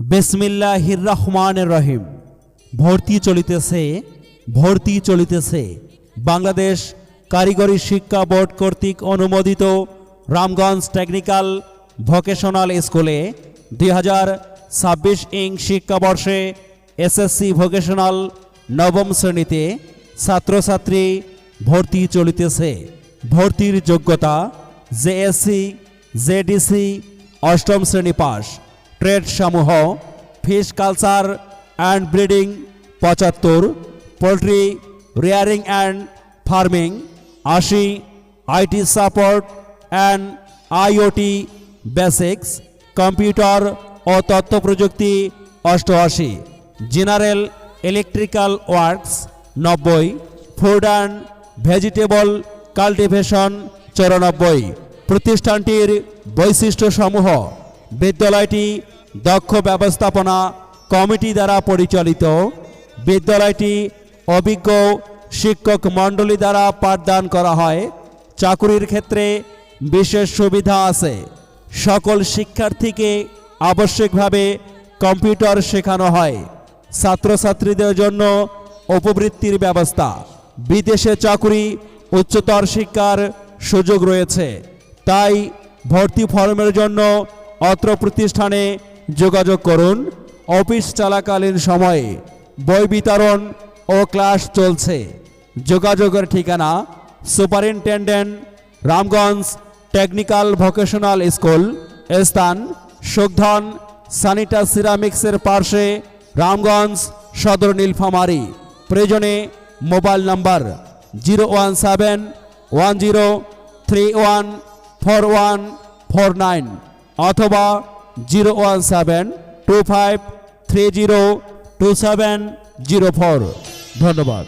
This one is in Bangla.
বিসমিল্লাহির রহমানির রহিম। ভর্তি চলিতেছে বাংলাদেশ কারিগরি শিক্ষা বোর্ড কর্তৃক অনুমোদিত রামগঞ্জ টেকনিক্যাল ভোকেশনাল স্কুলে 2026 শিক্ষাবর্ষে এসএসসি ভোকেশনাল নবম শ্রেণীতে ছাত্রছাত্রী ভর্তি চলিতেছে। ভর্তির যোগ্যতা জেএসসি জেডিসি অষ্টম শ্রেণী পাস। ট্রেড সমূহ fish culture and breeding 75, poultry rearing and farming 80, IT support and IoT basics, computer ও তথ্য প্রযুক্তি 88, general electrical works 90, food and vegetable cultivation 94। প্রতিষ্ঠানটির বৈশিষ্ট্যসমূহ: বিদ্যালয়টি দক্ষ ব্যবস্থাপনা কমিটি দ্বারা পরিচালিত। বিদ্যালয়টি অভিজ্ঞ শিক্ষক মণ্ডলী দ্বারা পাঠদান করা হয়। চাকুরির ক্ষেত্রে বিশেষ সুবিধা আছে। সকল শিক্ষার্থীকে আবশ্যিকভাবে কম্পিউটার শেখানো হয়। ছাত্রছাত্রীদের জন্য উপবৃত্তির ব্যবস্থা। বিদেশে চাকুরি উচ্চতর শিক্ষার সুযোগ রয়েছে। তাই ভর্তি ফর্মের জন্য অত্র প্রতিষ্ঠানে যোগাযোগ করুন। অফিস চলাকালীন সময়ে বই বিতরণ ও ক্লাস চলছে। যোগাযোগের ঠিকানা: superintendent, Ramganj technical vocational school, স্থান সুগধন সানিটা সিরামিক্সের পার্শ্বে, রামগঞ্জ সদর নীলফামারী। প্রয়োজনে মোবাইল নাম্বার 01731314149 অথবা 01725302704। ধন্যবাদ।